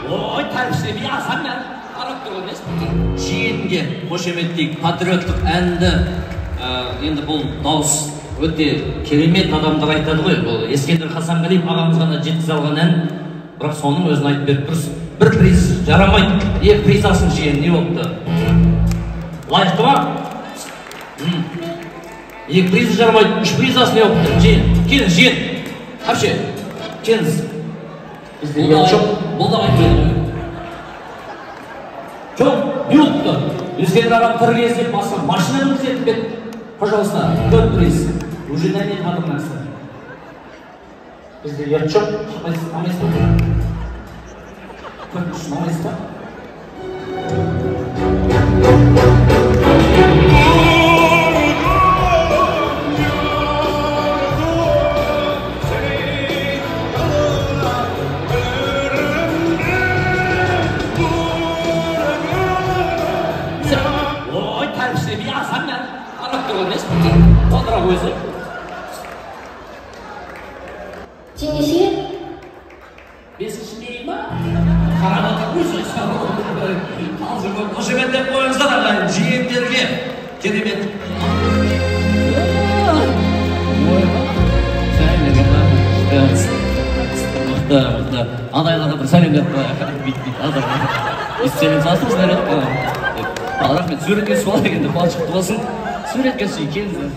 Ой, тәрбіште bir асан мен арап тұрған емес. Жиенге қошеметтейік патриоттық әнді енді бұл дауыс өте керемет адамдар айтады ғой. Бұл Ескендір Хасанғалиев ағамыз ғана жеткізе алған ән, бірақ соның өзін айтып беріп тұрсыз. Бір приз жарамайды. Екі приз алсын жиен, не болыпты? Лайықты ма? Екі приз жарамайды, үш приз алсын, не болыпты? Жиен, келін жиен. Қапше, келіңіз. Бұл да айтпайды ғой. Жоқ, не болыпты? Ескендір ағам тірі кездеп басқа машина өткізетіп бет. Пожалуйста, төрт приз. Уже на нет математики. Бізде ет жоқ, шықпайсыз ба? Көріп үшін алмайсыз ба? Ой, тәрбіште bir асан мен арап тұрған емес. Отыра қойсы. Жеңеше? Бесінші дейін ба? Қарағанды көзі Қазір қошемет деп қойыңыздар ағайын, жиендерге керемет. Мықты. Адайларға бір сәлем деп сәлем салсыңыз рахмет, суретке сол дегенде балшықты болсын. Суретке сүй, келіңіздер.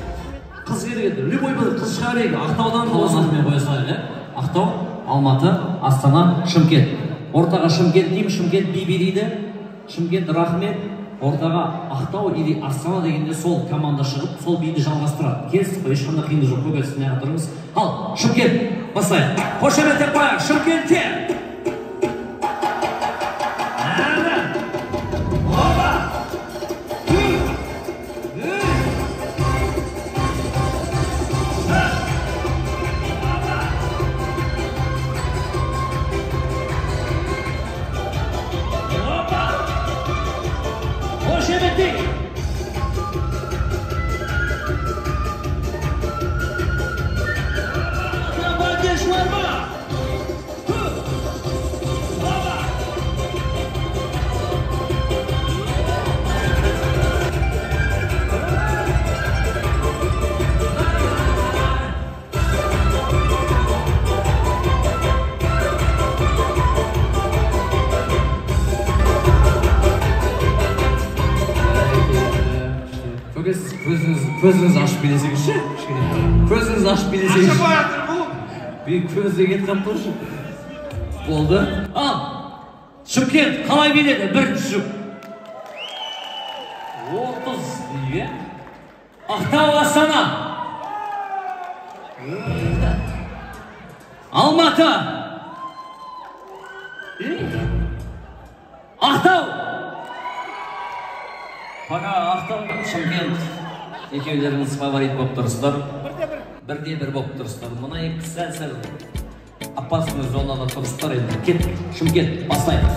Қыз келгенде, любой бір қыз шығарайық. Ақтаудан қаласымен қоя салайық, Ақтау, Алматы, Астана, Шымкент. Ортаға Шымкент деймін, Шымкент би дейді. Шымкент рахмет. Ортаға Ақтау или Астана дегенде сол команда шығып, сол биді жалғастырады. Келсіз қой, ешқандай қиынды жоқ, көгесін неға тұрыңыз. Ал, Шымкент, басайық. Қошемет деп қояйық, Шымкентте. Көзіңіз ашып келесеңізші? Көзіңіз ашып келесеңізші? Ашып оятыр бұл? Bir көзде кеткен тұршы. Болды. Ал, Шымкент қалай келеді? Бірінші жұп. 30 дейге. Ақтау Астана. Алматы. Ақтау. Паға Ақтау, Шымкент. Екеулеріңіз фаворит болып тұрсыздар. Бірде-бір болып тұрсыздар. Мұна екі сәл-сәл опасный зонада тұрсыздар енді. Кет, Шымкент, басайық.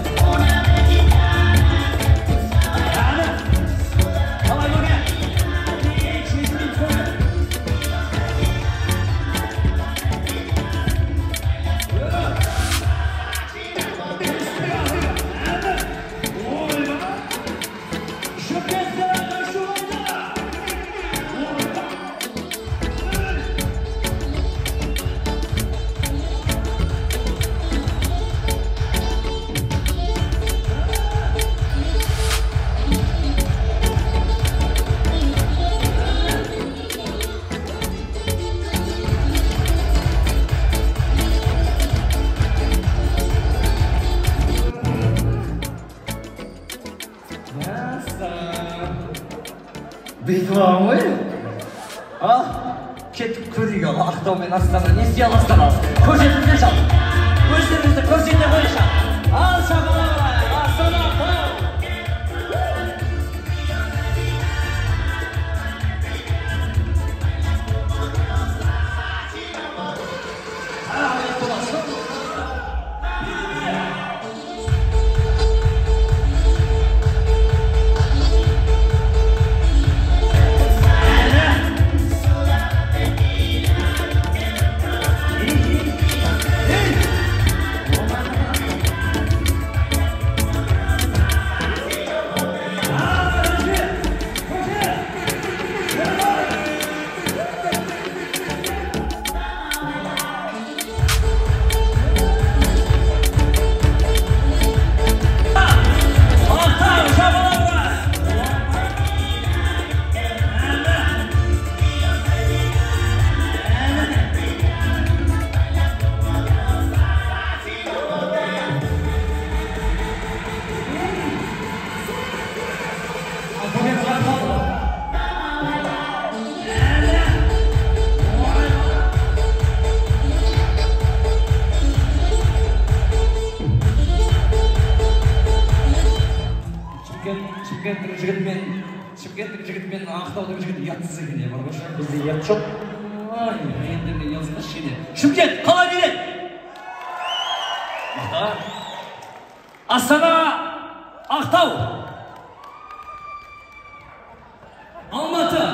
Бейтуам ғой? Кетіп көрейік ал, Ақтау мен Астана не істей аласыздар ал? Көрсетіңіздер шал. Өздеріңізді көрсете қойшы. Ал шағалар, Астана Ақтау. Шымкенттік жігіт мен Ақтаудың жігіті ұятсыз екен я бар қойшы. Бізде ұят жоқ. Ай, енді мен жазғашы кене. Шымкент, қалай келеді? Астана, Ақтау, Алматы.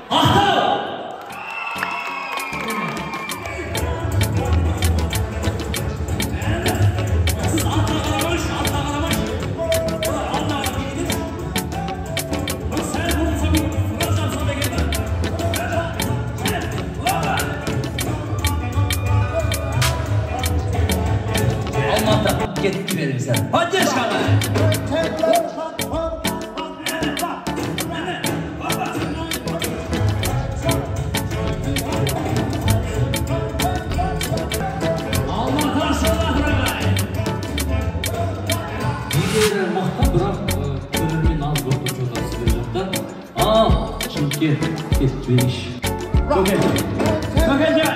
Ақтау! Кетіп беріңіздер. Поддержкаға! Алматы ашылағырағай! Егер мақта, бірақ көрермен аз көрді жолдасы бер жақта. Шымкент кетіп берейші. Көкелжай!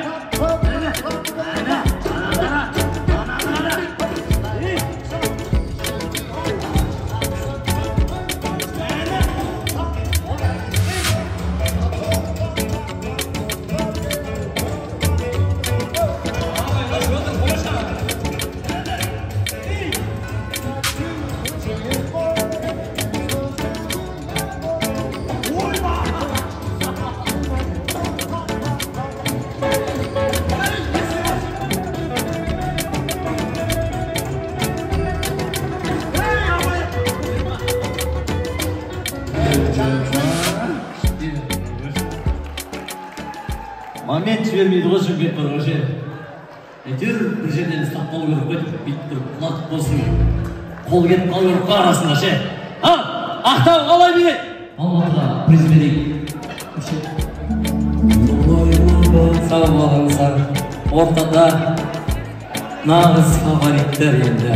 Момент жібермейді ғой Шымкент бар ғой ше. Әйтеуір бір жерден ұстап қалу керек қой, бүйтіп тұрып құлатып болсын. Қол кетіп қалу керек қой арасында ше. Ақтау қалай билет? Алматыға президент. Сау болыңыздар. Ортада нағыз фавориттер енді.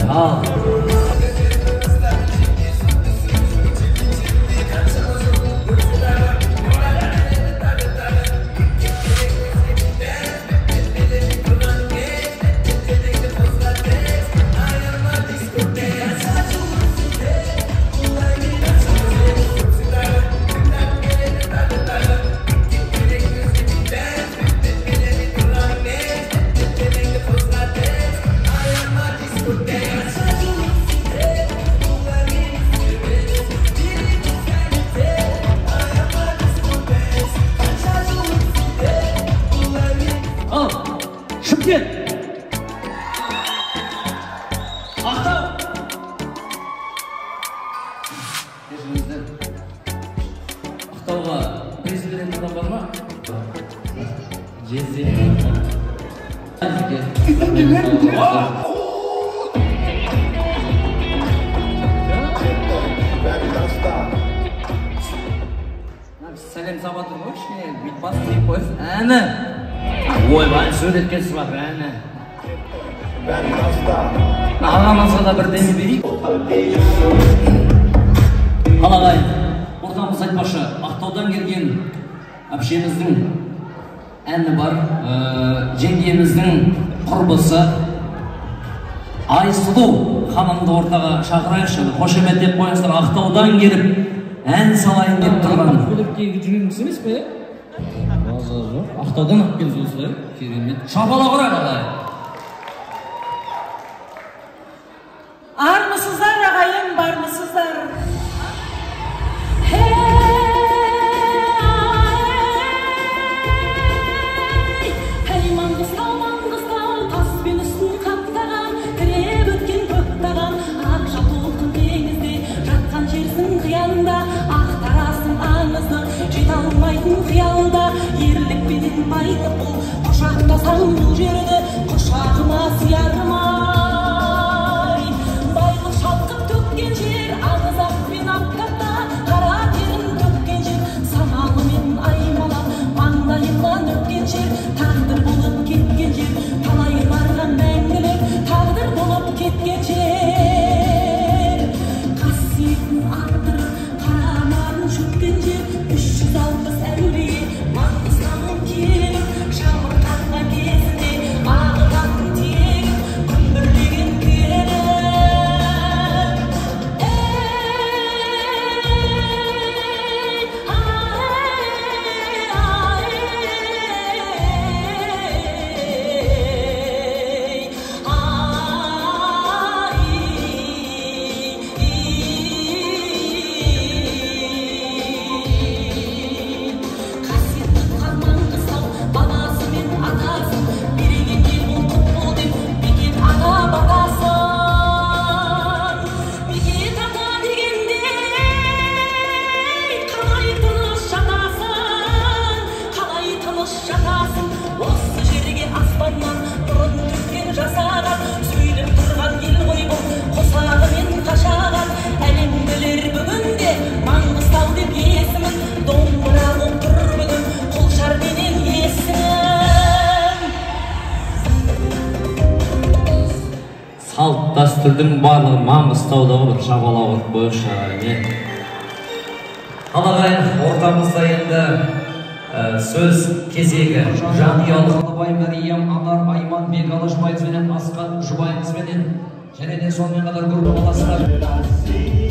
Шымкент! Ақтау! Кешіріңіздер. Ақтауға президент адам бар ма? Жезде. Сәлем сабатыр ғой, кішкене битбас дейіп қойсын. Әні! Ойбай, сөйлеткесі бар, әні. Ағамызға да бір дені берейік. Қалағай, ортамыз айтпашы, Ақтаудан келген әпшеміздің әні бар. Жеңгеміздің құрбысы Айсұлу ханымды ортаға шақырайықшы. Қошемет деп қойыңыздар, Ақтаудан келіп ән салайын деп тұрған. Көліктегі жүрген кісі емес пе? Ақтаудан ақ келді осылай, керемет. Шапала құра қалай. Армысыздар ағайын, бармысыздар? Маңғыстау, таспен үстін қаптаған, тіреп өткен көктаған, ақ жалтылқын теңізде жатқан жерсің қиялында, ақтарасың аңызды жете алмайтын қиялда, ерлікпенен байтып бұл құшақтасаң бұл жерді, құшағыма сиярмай. Байлық шалқып төккен жер, аңыз ақпен аптапта, қара терін төккен жер, самалымен аймалап маңдайымнан өткен жер, тағдыр болып кеткен жер, талай барған мәңгілік тағдыр болып кеткен жер. Қасиетін ақтырып қарамағын шөккен жер, 360 әулие маңғыстауым келіп шамырқанған кезінде ағып осы жерге аспаннан нұрын төккен жасаған сөйлеп тұрған ел ғой бұл қосағымен қашаған әлем білер бүгінде Маңғыстау деп есімін домбыра болып тұр бүгін Құлшарменен есімін Салт дәстүрдің барлығы Маңғыстаудағы бір жабалауық бойынша Қалағайын ортамызда енді сөз кезегі жанұялы Қалабай Мәриям Анар Айман Бекалы жұбайымызбенен Асқат жұбайымызбенен және де сонымен қатар группаластар